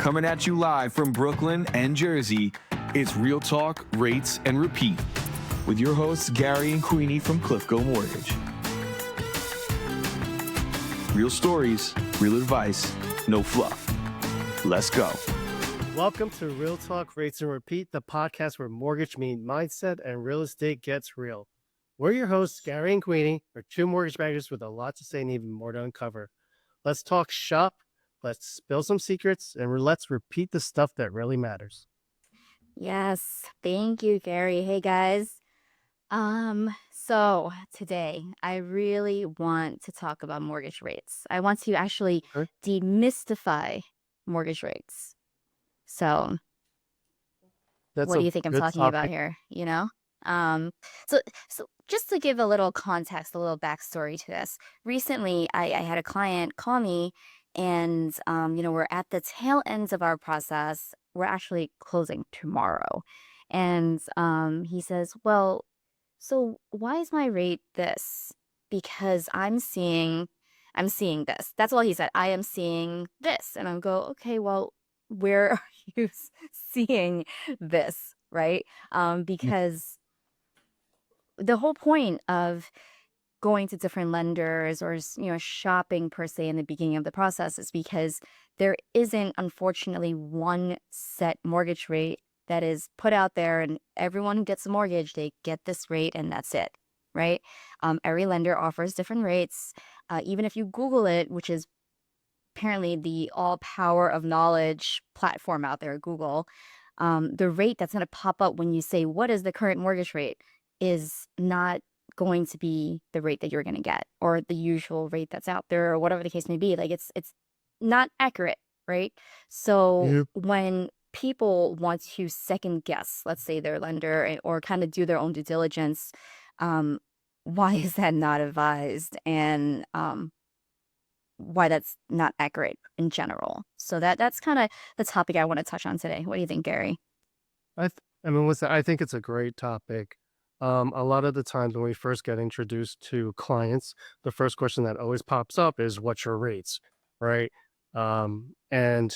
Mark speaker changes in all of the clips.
Speaker 1: Coming at you live from Brooklyn and Jersey, it's Real Talk, Rates, and Repeat with your hosts, Gary and Queenie from Cliffco Mortgage. Real stories, real advice, no fluff. Let's go.
Speaker 2: Welcome to Real Talk, Rates, and Repeat, the podcast where mortgage means mindset and real estate gets real. We're your hosts, Gary and Queenie. We're two mortgage bankers with a lot to say and even more to uncover. Let's talk shop, let's spill some secrets, and let's repeat the stuff that really matters.
Speaker 3: Yes, thank you, Gary. Hey guys. So today I really want to talk about mortgage rates. I want to actually
Speaker 2: Okay.
Speaker 3: demystify mortgage rates. So
Speaker 2: That's
Speaker 3: what do
Speaker 2: a
Speaker 3: you think I'm
Speaker 2: good
Speaker 3: talking about
Speaker 2: topic.
Speaker 3: here? So just to give a little context, a little backstory to this. Recently, I had a client call me, and we're at the tail ends of our process. We're actually closing tomorrow, and he says, "Well, so why is my rate this? Because I'm seeing this." That's all he said. "I am seeing this," and I go, "Okay, well, where are you seeing this?" Right? Because the whole point of going to different lenders or shopping per se in the beginning of the process is because there isn't, unfortunately, one set mortgage rate that is put out there, and everyone who gets a mortgage, they get this rate and that's it, right? Every lender offers different rates. Even if you Google it, which is apparently the all power of knowledge platform out there, Google, the rate that's going to pop up when you say, "What is the current mortgage rate?" is not going to be the rate that you're going to get, or the usual rate that's out there, or whatever the case may be. Like it's not accurate, right? So
Speaker 2: Yep.
Speaker 3: when people want to second guess, let's say, their lender, or kind of do their own due diligence, um, why is that not advised? And why that's not accurate in general. So that's kind of the topic I want to touch on today. What do you think, Gary?
Speaker 2: Listen, I think it's a great topic. A lot of the times when we first get introduced to clients, the first question that always pops up is, "What's your rates?" Right? And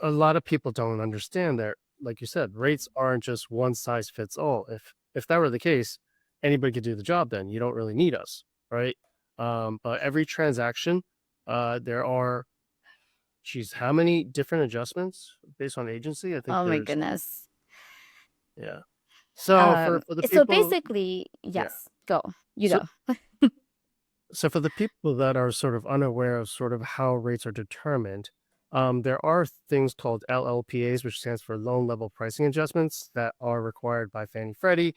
Speaker 2: a lot of people don't understand that, like you said, rates aren't just one size fits all. If that were the case, anybody could do the job. Then you don't really need us, right? But every transaction, there are, how many different adjustments based on agency? I think
Speaker 3: Oh my
Speaker 2: there's,
Speaker 3: goodness.
Speaker 2: yeah. So for the
Speaker 3: So
Speaker 2: people,
Speaker 3: basically,
Speaker 2: yeah.
Speaker 3: yes, go. You
Speaker 2: So
Speaker 3: go.
Speaker 2: so for the people that are sort of unaware of sort of how rates are determined, there are things called LLPAs, which stands for loan level pricing adjustments, that are required by Fannie Freddie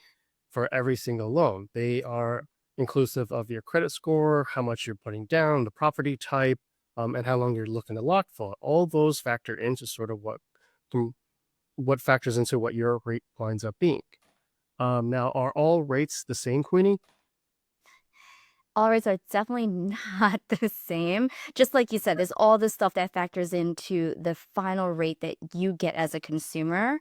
Speaker 2: for every single loan. They are inclusive of your credit score, how much you're putting down, the property type, and how long you're looking to lock for. All those factor into sort of what factors into what your rate winds up being. Now, are all rates the same, Queenie?
Speaker 3: All rates are definitely not the same. Just like you said, there's all this stuff that factors into the final rate that you get as a consumer.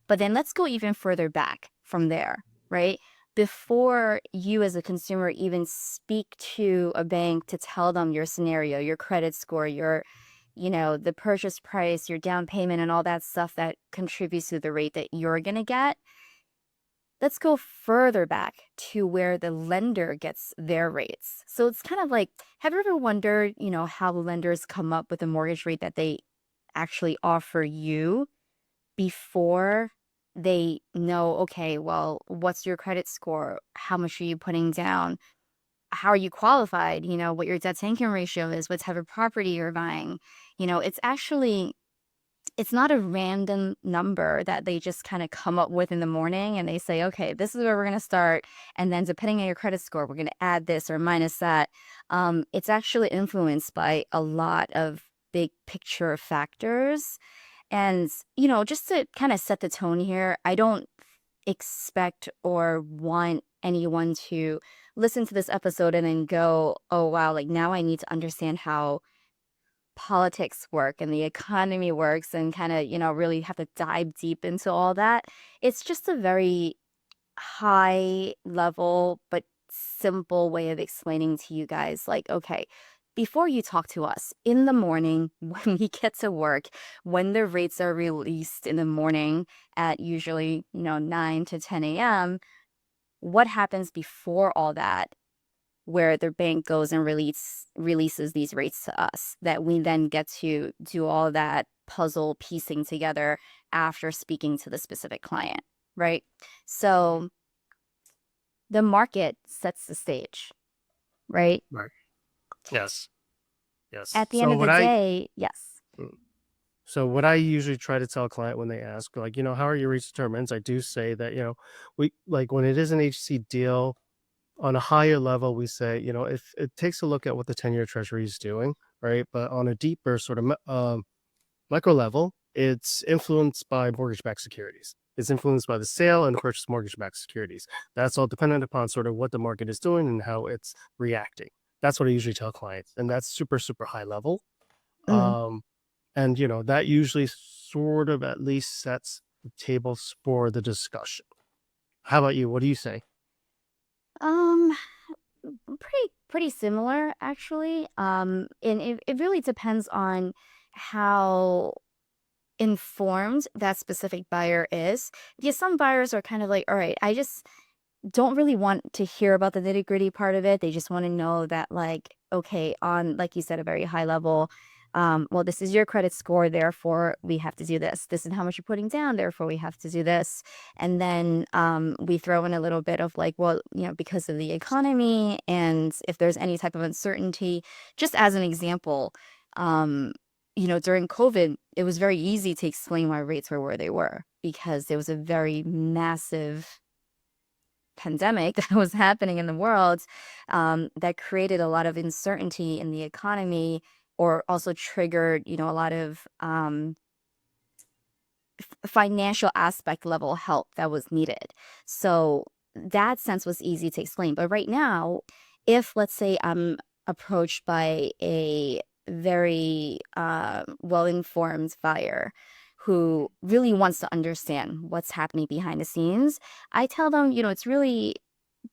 Speaker 3: But then let's go even further back from there, right? Before you as a consumer even speak to a bank to tell them your scenario, your credit score, the purchase price, your down payment, and all that stuff that contributes to the rate that you're going to get, let's go further back to where the lender gets their rates. So it's kind of like, have you ever wondered, how lenders come up with a mortgage rate that they actually offer you before they know, okay, well, what's your credit score? How much are you putting down? How are you qualified? What your debt to income ratio is, what type of property you're buying. It's not a random number that they just kind of come up with in the morning and they say, okay, this is where we're going to start. And then depending on your credit score, we're going to add this or minus that. It's actually influenced by a lot of big picture factors. And, just to kind of set the tone here, I don't expect or want anyone to listen to this episode and then go, "Oh, wow, like now I need to understand how politics work and the economy works," and kind of, really have to dive deep into all that. It's just a very high level but simple way of explaining to you guys, like, okay, before you talk to us in the morning when we get to work, when the rates are released in the morning at usually, 9 to 10 a.m., what happens before all that, where the bank goes and releases these rates to us, that we then get to do all that puzzle piecing together after speaking to the specific client, right? So the market sets the stage, right?
Speaker 2: Right. Yes. Yes.
Speaker 3: At the end of the day, yes.
Speaker 2: So what I usually try to tell a client when they ask, like, how are your rates determined? I do say that, we like when it is an HC deal on a higher level, we say, if it takes a look at what the 10-year treasury is doing, right? But on a deeper sort of micro level, it's influenced by mortgage-backed securities. It's influenced by the sale and purchase of mortgage-backed securities. That's all dependent upon sort of what the market is doing and how it's reacting. That's what I usually tell clients, and that's super, super high level.
Speaker 3: Mhm.
Speaker 2: And that usually sort of at least sets the tables for the discussion. How about you? What do you say?
Speaker 3: Um, pretty similar actually. And it really depends on how informed that specific buyer is. Because some buyers are kind of like, all right, I just don't really want to hear about the nitty-gritty part of it. They just want to know that, like, okay, on, like you said, a very high level, well, this is your credit score, therefore we have to do this. This is how much you're putting down, therefore we have to do this. And then we throw in a little bit of like, well, because of the economy and if there's any type of uncertainty, just as an example, during COVID, it was very easy to explain why rates were where they were because there was a very massive pandemic that was happening in the world, that created a lot of uncertainty in the economy, or also triggered, a lot of financial aspect level help that was needed. So that sense was easy to explain. But right now, if let's say I'm approached by a very well-informed buyer who really wants to understand what's happening behind the scenes, I tell them,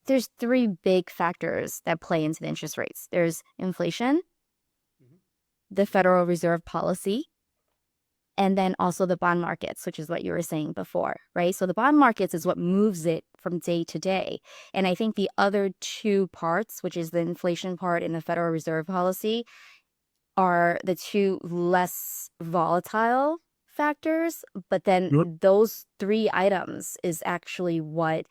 Speaker 3: there's three big factors that play into the interest rates. There's inflation, the Federal Reserve policy, and then also the bond markets, which is what you were saying before, right? So the bond markets is what moves it from day to day. And I think the other two parts, which is the inflation part and the Federal Reserve policy, are the two less volatile factors. But then
Speaker 2: Yep.
Speaker 3: those three items is actually what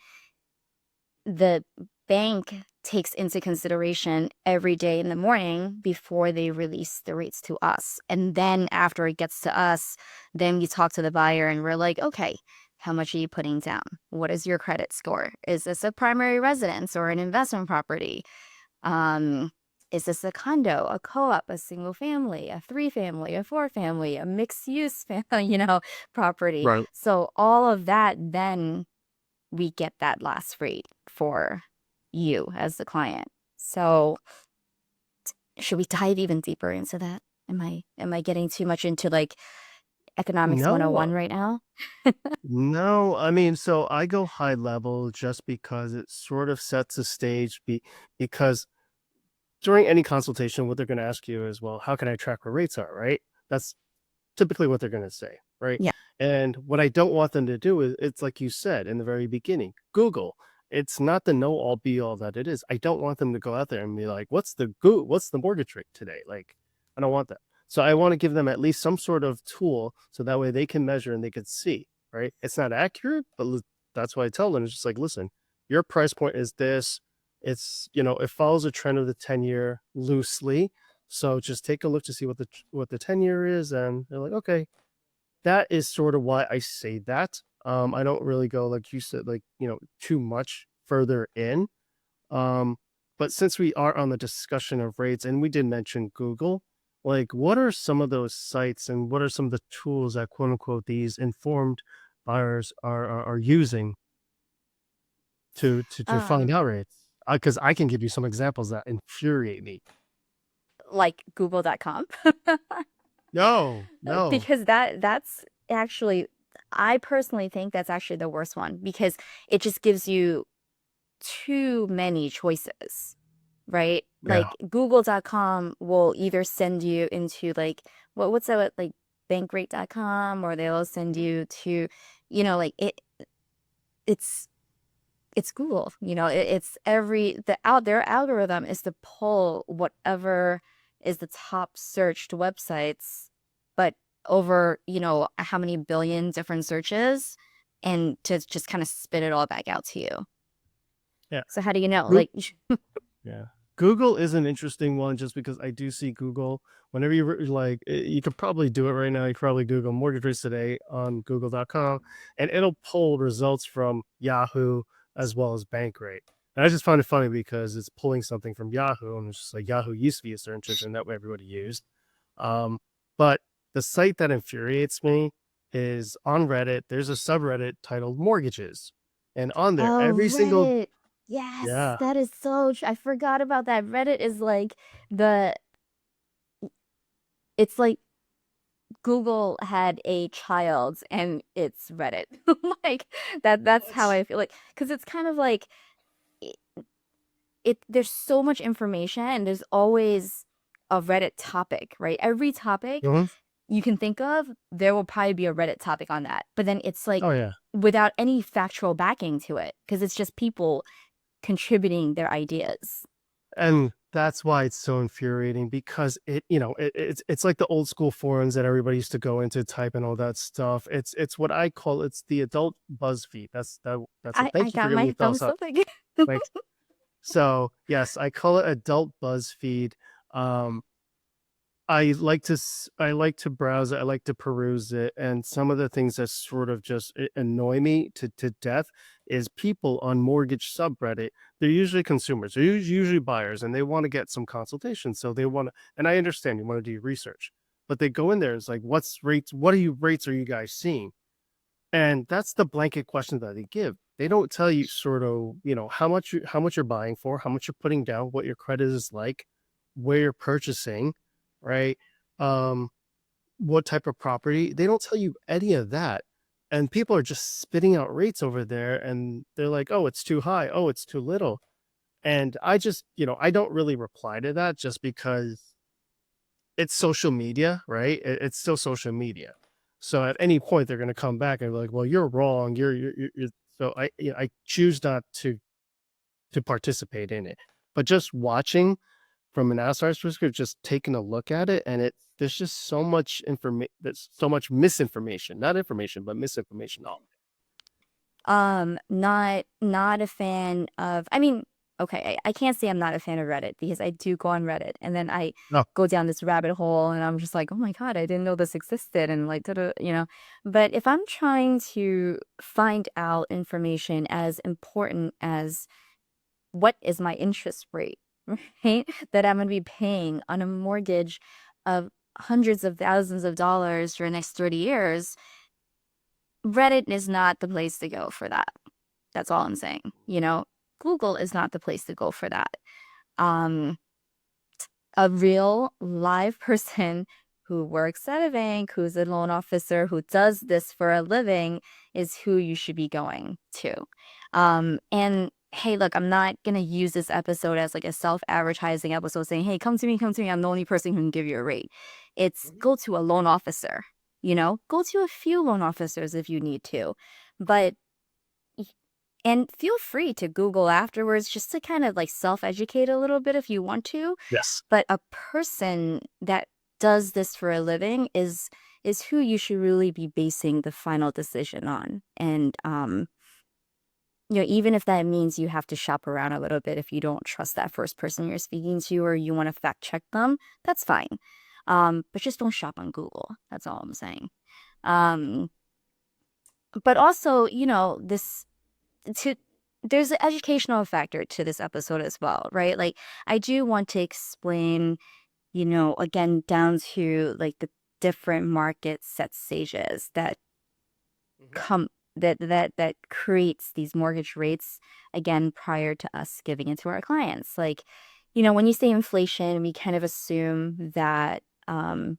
Speaker 3: the bank takes into consideration every day in the morning before they release the rates to us. And then after it gets to us, then we talk to the buyer and we're like, okay, how much are you putting down? What is your credit score? Is this a primary residence or an investment property? Is this a condo, a co-op, a single family, a 3-family, a 4-family, a mixed use family, property?
Speaker 2: Right.
Speaker 3: So all of that, then we get that last rate for you as the client. So should we dive even deeper into that? Am I getting too much into like economics 101
Speaker 2: No,
Speaker 3: right now?
Speaker 2: no. I mean, so I go high level just because it sort of sets the stage because during any consultation, what they're going to ask you is, well, how can I track where rates are, right? That's typically what they're going to say, right?
Speaker 3: Yeah.
Speaker 2: And what I don't want them to do is, it's like you said in the very beginning, Google. It's not the know all be all that it is. I don't want them to go out there and be like, what's the mortgage rate today? Like, I don't want that. So I want to give them at least some sort of tool so that way they can measure and they can see, right? It's not accurate, but that's why I tell them. It's just like, listen, your price point is this. It's, it follows a trend of the 10-year loosely. So just take a look to see what the 10-year is, and they're like, okay, that is sort of why I say that. I don't really go, like you said, like, too much further in. But since we are on the discussion of rates, and we did mention Google, like, what are some of those sites and what are some of the tools that quote unquote these informed buyers are using to find
Speaker 3: Um,
Speaker 2: out rates? Because I can give you some examples that infuriate me.
Speaker 3: like google.com.
Speaker 2: No.
Speaker 3: Because that's actually, I personally think that's actually the worst one because it just gives you too many choices. right?
Speaker 2: Yeah.
Speaker 3: Like google.com will either send you into like what's that like bankrate.com, or they'll send you to, like it's it's Google, it's their algorithm is to pull whatever is the top searched websites, but over, how many billion different searches, and to just kind of spit it all back out to you.
Speaker 2: Yeah.
Speaker 3: So how do you know?
Speaker 2: Goo-
Speaker 3: Like,
Speaker 2: Yeah. Google is an interesting one just because I do see Google whenever you could probably do it right now. You could probably Google mortgage rates today on google.com and it'll pull results from Yahoo as well as Bankrate. And I just find it funny because it's pulling something from Yahoo and it's just like Yahoo used to be a search engine that everybody used. But the site that infuriates me is on Reddit. There's a subreddit titled mortgages. And on there,
Speaker 3: oh,
Speaker 2: every single,
Speaker 3: Reddit. Yes,
Speaker 2: yeah.
Speaker 3: that is so true. I forgot about that. Reddit is like the, it's like Google had a child and it's Reddit. Like that's how I feel, like, because it's kind of like it, there's so much information and there's always a Reddit topic, right? Every topic
Speaker 2: Mhm.
Speaker 3: you can think of, there will probably be a Reddit topic on that. But then it's like
Speaker 2: Oh, yeah.
Speaker 3: without any factual backing to it, because it's just people contributing their ideas.
Speaker 2: And that's why it's so infuriating because it's like the old school forums that everybody used to go into, type and all that stuff. It's what I call it's the adult BuzzFeed. That's it.
Speaker 3: I
Speaker 2: Thank you for
Speaker 3: got
Speaker 2: giving me
Speaker 3: my
Speaker 2: a thumbs
Speaker 3: thumbs
Speaker 2: up.
Speaker 3: up again.
Speaker 2: Thanks. So yes, I call it adult BuzzFeed. Um, I like to browse it. I like to peruse it, and some of the things that sort of just annoy me to death is people on mortgage subreddit. They're usually consumers. They're usually buyers, and they want to get some consultation. So they want to, and I understand you want to do research, but they go in there. It's like, what's rates? What are you rates? Are you guys seeing? And that's the blanket question that they give. They don't tell you sort of, how much you're buying for, how much you're putting down, what your credit is like, where you're purchasing, right? Um, what type of property. They don't tell you any of that. And people are just spitting out rates over there and they're like, "Oh, it's too high. Oh, it's too little." And I just, I don't really reply to that just because it's social media, right? It's still social media. So at any point they're going to come back and be like, "Well, you're wrong. You're." So I choose not to participate in it. But just watching from an outsider's perspective, just taking a look at it, and there's just so much information. There's so much misinformation, not information, but misinformation. All
Speaker 3: Not a fan of, I mean, okay, I can't say I'm not a fan of Reddit because I do go on Reddit and then I
Speaker 2: no,
Speaker 3: go down this rabbit hole and I'm just like, oh my God, I didn't know this existed, and like, But if I'm trying to find out information as important as what is my interest rate, right? That I'm going to be paying on a mortgage of hundreds of thousands of dollars for the next 30 years, Reddit is not the place to go for that. That's all I'm saying. Google is not the place to go for that. Um, a real live person who works at a bank, who's a loan officer, who does this for a living is who you should be going to. And hey, look, I'm not going to use this episode as like a self-advertising episode saying, hey, come to me, come to me. I'm the only person who can give you a rate. It's go to a loan officer, go to a few loan officers if you need to. But and feel free to Google afterwards just to kind of like self-educate a little bit if you want to.
Speaker 2: yes,
Speaker 3: But a person that does this for a living is who you should really be basing the final decision on. And even if that means you have to shop around a little bit if you don't trust that first person you're speaking to or you want to fact check them, that's fine. But just don't shop on Google. That's all I'm saying. Um, but also, this to there's an educational factor to this episode as well, right? Like I do want to explain, again down to like the different market set stages that come that creates these mortgage rates again prior to us giving it to our clients. Like, when you say inflation, we kind of assume that the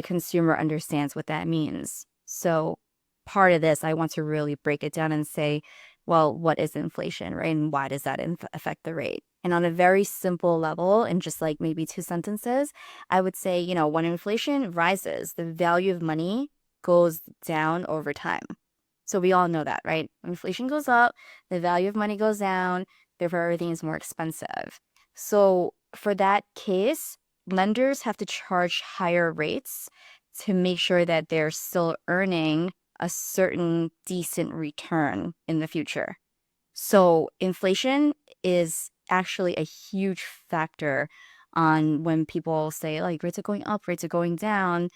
Speaker 3: consumer understands what that means. So part of this, I want to really break it down and say, well, what is inflation, right? And why does that affect the rate? And on a very simple level, in just like maybe 2 sentences, I would say, when inflation rises, the value of money goes down over time. So we all know that, right? When inflation goes up, the value of money goes down, therefore everything is more expensive. So for that case, lenders have to charge higher rates to make sure that they're still earning a certain decent return in the future. So inflation is actually a huge factor on when people say like rates are going up, rates are going down.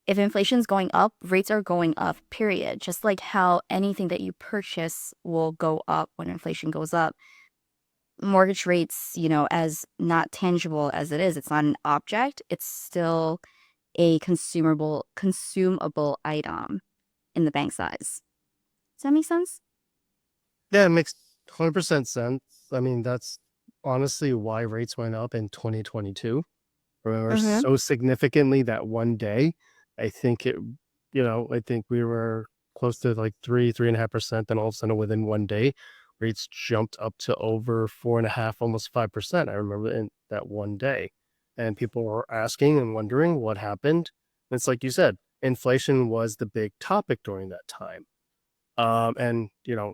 Speaker 3: If inflation's going up, rates are going up, period. Just like how anything that you purchase will go up when inflation goes up. Mortgage rates, as not tangible as it is, it's not an object, it's still a consumable item in the bank's eyes. Does that make sense?
Speaker 2: Yeah, it makes 100% sense. I mean, that's honestly why rates went up in 2022. Remember,
Speaker 3: Mm-hmm.
Speaker 2: so significantly that one day. I think I think we were close to like 3.5%. Then all of a sudden within one day, rates jumped up to over 4.5, almost 5%. I remember in that one day. And people were asking and wondering what happened. And it's like you said, inflation was the big topic during that time. And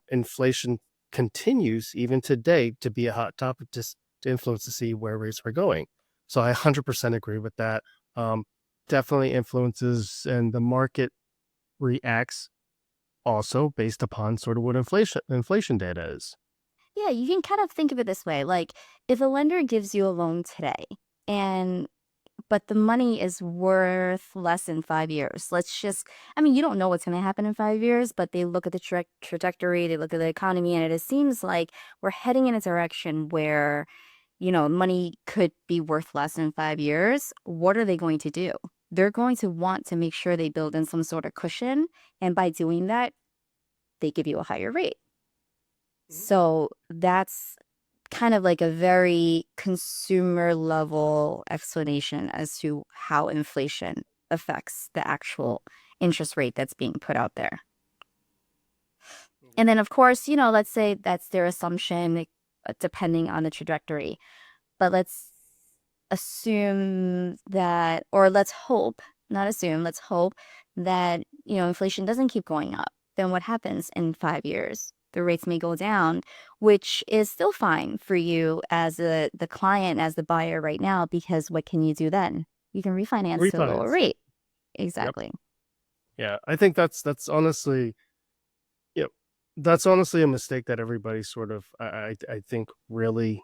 Speaker 2: inflation continues even today to be a hot topic to influence to see where rates are going. So I 100% agree with that. Um, Definitely influences, and the market reacts also based upon sort of what inflation data is.
Speaker 3: Yeah, you can kind of think of it this way. Like if a lender gives you a loan today and but the money is worth less in 5 years. You don't know what's going to happen in 5 years, but they look at the trajectory, they look at the economy, and it seems like we're heading in a direction where, money could be worth less in 5 years. What are they going to do? They're going to want to make sure they build in some sort of cushion. And by doing that, they give you a higher rate. So that's kind of like a very consumer level explanation as to how inflation affects the actual interest rate that's being put out there. And then, of course, let's say that's their assumption, depending on the trajectory. But let's assume that, or let's hope, not assume, let's hope that, inflation doesn't keep going up. Then what happens in 5 years? The rates may go down, which is still fine for you as the client, as the buyer right now, because what can you do then? You can refinance to a lower
Speaker 2: Refinance.
Speaker 3: rate.
Speaker 2: Yep.
Speaker 3: Exactly.
Speaker 2: Yeah, I think that's honestly, that's honestly a mistake that everybody sort of, I think really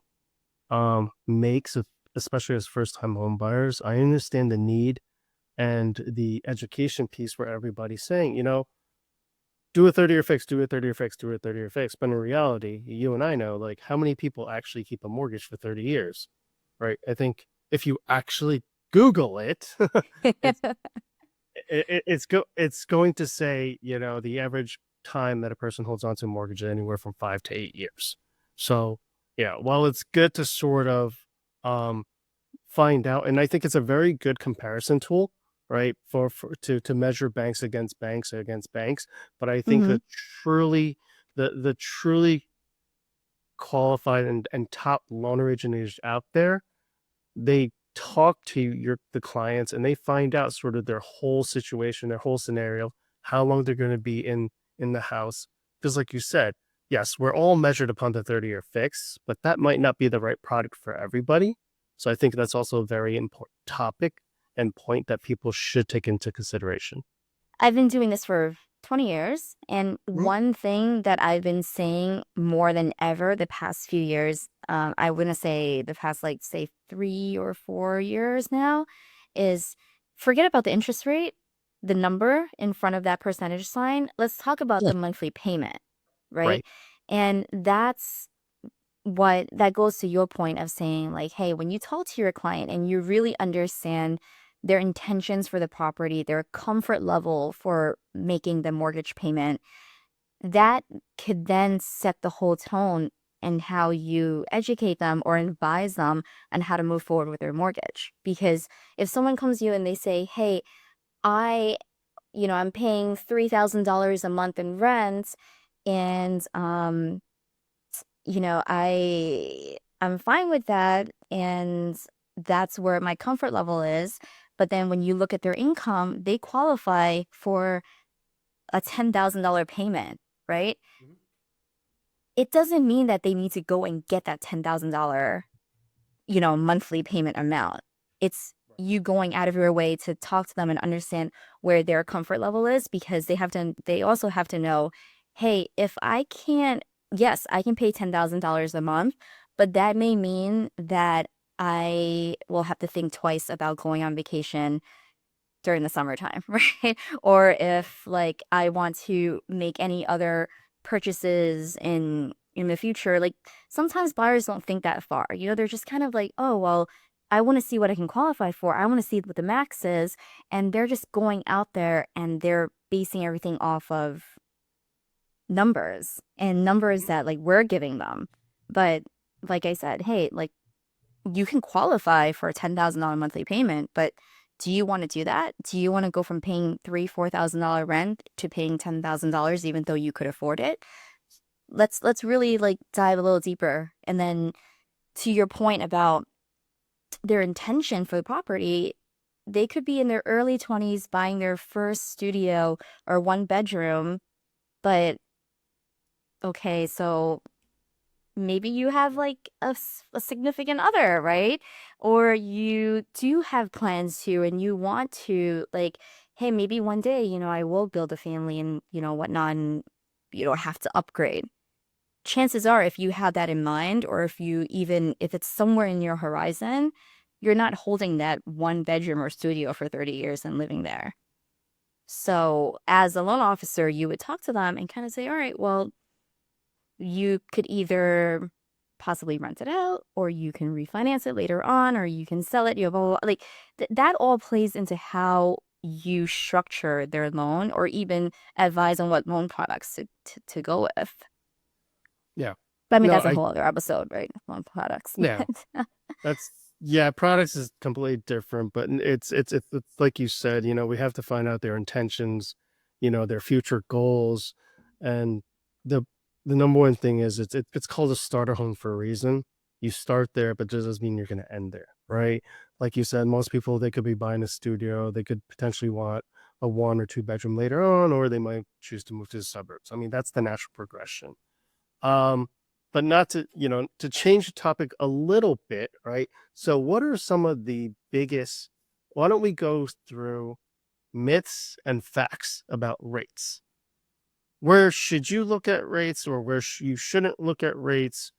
Speaker 2: makes, especially as first time home buyers. I understand the need and the education piece where everybody's saying, do a 30-year fix, do a 30-year fix, do a 30-year fix. But in reality, you and I know, like, how many people actually keep a mortgage for 30 years, right? I think if you actually Google it, it's it's going to say, the average time that a person holds on to a mortgage is anywhere from 5 to 8 years. So yeah, while it's good to sort of um find out, and I think it's a very good comparison tool, right? To measure banks against banks. But I think
Speaker 3: Hmm.
Speaker 2: that truly the truly qualified and top loan originators out there, they talk to the clients and they find out sort of their whole situation, their whole scenario, how long they're going to be in the house. Because like you said, yes, we're all measured upon the 30-year fix, but that might not be the right product for everybody. So I think that's also a very important topic and point that people should take into consideration.
Speaker 3: I've been doing this for 20 years. And
Speaker 2: Mhm.
Speaker 3: one thing that I've been saying more than ever the past few years, I wouldn't say the past, like, say, 3 or 4 years now, is forget about the interest rate, the number in front of that percentage sign. Let's talk about
Speaker 2: Yeah.
Speaker 3: the monthly payment, right?
Speaker 2: Right.
Speaker 3: And that's what that goes to your point of saying, like, hey, when you talk to your client and you really understand their intentions for the property, their comfort level for making the mortgage payment, that could then set the whole tone and how you educate them or advise them on how to move forward with their mortgage. Because if someone comes to you and they say, hey, I I'm paying $3,000 a month in rent, and I I'm fine with that, and that's where my comfort level is. But then when you look at their income, they qualify for a $10,000 payment, right?
Speaker 2: Mhm.
Speaker 3: It doesn't mean that they need to go and get that $10,000, monthly payment amount. It's you going out of your way to talk to them and understand where their comfort level is, because they also have to know, hey, if I can't, yes, I can pay $10,000 a month, but that may mean that I will have to think twice about going on vacation during the summertime, right? Or if like I want to make any other purchases in the future, like sometimes buyers don't think that far. They're just kind of like, "Oh, well, I want to see what I can qualify for. I want to see what the max is." And they're just going out there and they're basing everything off of numbers and numbers that like we're giving them. But like I said, hey, like you can qualify for a $10,000 monthly payment, but do you want to do that? Do you want to go from paying $3,000-$4,000 rent to paying $10,000 even though you could afford it? Let's really like dive a little deeper. And then to your point about their intention for the property, they could be in their early 20s buying their first studio or one bedroom, but okay, so maybe you have like a significant other, right? Or you do have plans to, and you want to, like, hey, maybe one day, I will build a family and, whatnot, and you don't have to upgrade. Chances are, if you have that in mind, or if it's somewhere in your horizon, you're not holding that one bedroom or studio for 30 years and living there. So as a loan officer, you would talk to them and kind of say, all right, well, you could either possibly rent it out, or you can refinance it later on, or you can sell it. You have blah, blah, blah. Like that all plays into how you structure their loan, or even advise on what loan products to go with.
Speaker 2: Yeah.
Speaker 3: But I mean,
Speaker 2: No,
Speaker 3: that's a whole other episode, right? Loan products.
Speaker 2: yeah, products is completely different, but it's like you said, we have to find out their intentions, their future goals, and the the number one thing is it's called a starter home for a reason. You start there, but it doesn't mean you're going to end there, right? Like you said, most people, they could be buying a studio, they could potentially want a 1 or 2 bedroom later on, or they might choose to move to the suburbs. I mean, that's the natural progression. Um, but not to, to change the topic a little bit, right? So what are some of the biggest, why don't we go through myths and facts about rates? Where should you look at rates, or where you shouldn't look at rates?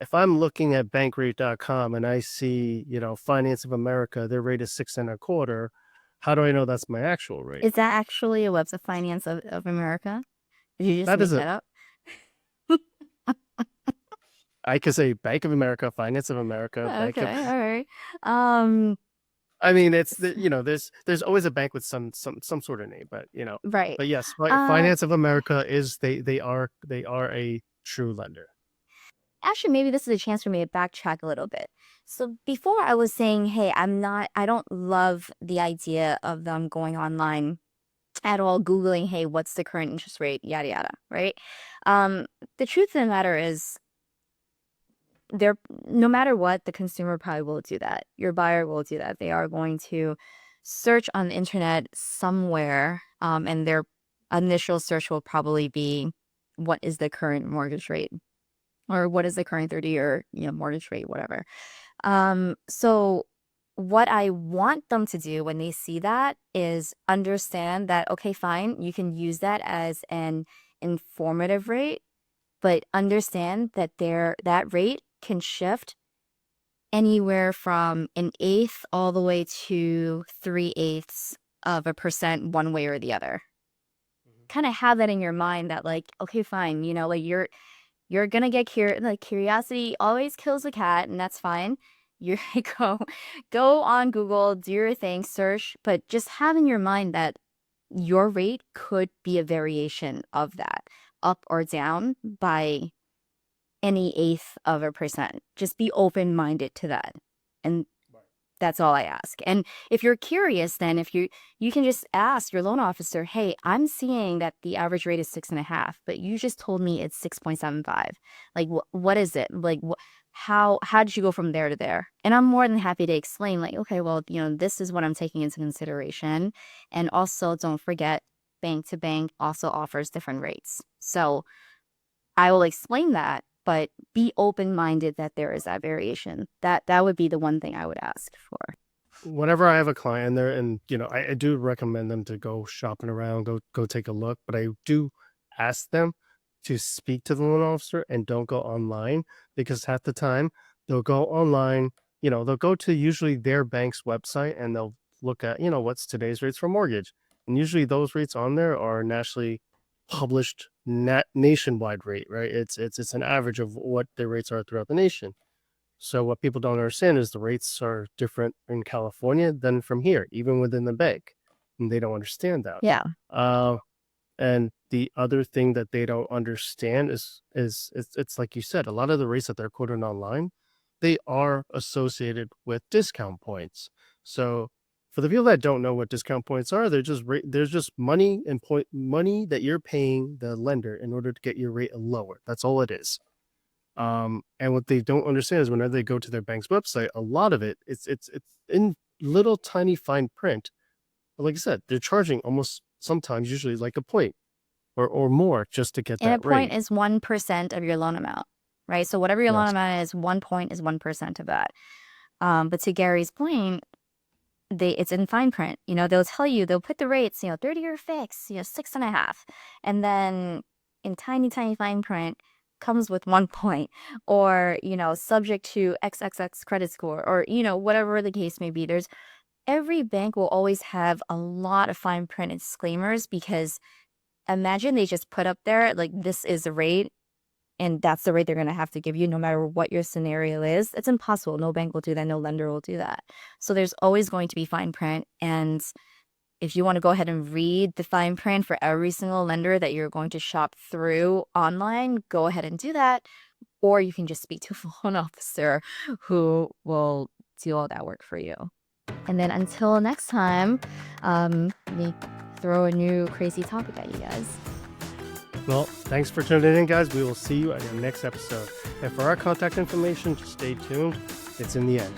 Speaker 2: If I'm looking at bankrate.com and I see, Finance of America, their rate is 6.25, how do I know that's my actual rate?
Speaker 3: Is that actually a website, Finance of America? Did you just
Speaker 2: That
Speaker 3: make
Speaker 2: is
Speaker 3: that up?
Speaker 2: I could say Bank of America, Finance of America, Bank of,
Speaker 3: Okay, all right. Um,
Speaker 2: I mean, it's there's always a bank with some sort of name, but
Speaker 3: right.
Speaker 2: but yes,
Speaker 3: Uh,
Speaker 2: Finance of America is they are a true lender.
Speaker 3: Actually, maybe this is a chance for me to backtrack a little bit. So before I was saying, hey, I don't love the idea of them going online at all, Googling, hey, what's the current interest rate, yada, yada, right? The truth of the matter is, they're no matter what, the consumer probably will do that. Your buyer will do that. They are going to search on the internet somewhere, and their initial search will probably be, what is the current mortgage rate, or what is the current 30-year mortgage rate, whatever. So what I want them to do when they see that is understand that, okay, fine, you can use that as an informative rate, but understand that that rate can shift anywhere from an eighth all the way to 3/8 of a percent one way or the other. Kind of have that in your mind that, like, okay, fine, like you're gonna get curiosity always kills a cat, and that's fine. You go on Google, do your thing, search, but just have in your mind that your rate could be a variation of that, up or down by any eighth of a percent. Just be open minded to that. And
Speaker 2: Right.
Speaker 3: That's all I ask. And if you're curious, then you can just ask your loan officer, hey, I'm seeing that the average rate is 6.5, but you just told me it's 6.75. Like, what is it? Like, how did you go from there to there? And I'm more than happy to explain, like, okay, well, this is what I'm taking into consideration. And also, don't forget, bank to bank also offers different rates. So I will explain that, but be open-minded that there is that variation. That would be the one thing I would ask for.
Speaker 2: Whenever I have a client there, and I do recommend them to go shopping around, go take a look, but I do ask them to speak to the loan officer and don't go online, because half the time they'll go online, they'll go to usually their bank's website and they'll look at, what's today's rates for mortgage. And usually those rates on there are nationally published nationwide rate, right? It's an average of what their rates are throughout the nation. So what people don't understand is the rates are different in California than from here, even within the bank. And they don't understand that.
Speaker 3: Yeah.
Speaker 2: And the other thing that they don't understand is it's like you said, a lot of the rates that they're quoting online, they are associated with discount points. So for the people that don't know what discount points are, they're just money that you're paying the lender in order to get your rate lower. That's all it is. And what they don't understand is whenever they go to their bank's website, a lot of it's in little tiny fine print. But like I said, they're charging almost sometimes, usually like a point or more just to get
Speaker 3: And
Speaker 2: that
Speaker 3: a point
Speaker 2: rate.
Speaker 3: is 1% of your loan amount, right? So whatever your loan
Speaker 2: Yes.
Speaker 3: amount is, 1 point is 1% of that. But to Gary's point, it's in fine print. They'll tell you, they'll put the rates, 30-year fix, 6.5, and then in tiny fine print comes with 1 point, or subject to XXX credit score, or whatever the case may be. Every bank will always have a lot of fine print and disclaimers, because imagine they just put up there like, this is the rate, and that's the rate they're going to have to give you no matter what your scenario is. It's impossible. No bank will do that. No lender will do that. So there's always going to be fine print. And if you want to go ahead and read the fine print for every single lender that you're going to shop through online, go ahead and do that. Or you can just speak to a loan officer who will do all that work for you. And then until next time, me throw a new crazy topic at you guys.
Speaker 2: Well, thanks for tuning in, guys. We will see you at your next episode. And for our contact information, just stay tuned. It's in the end.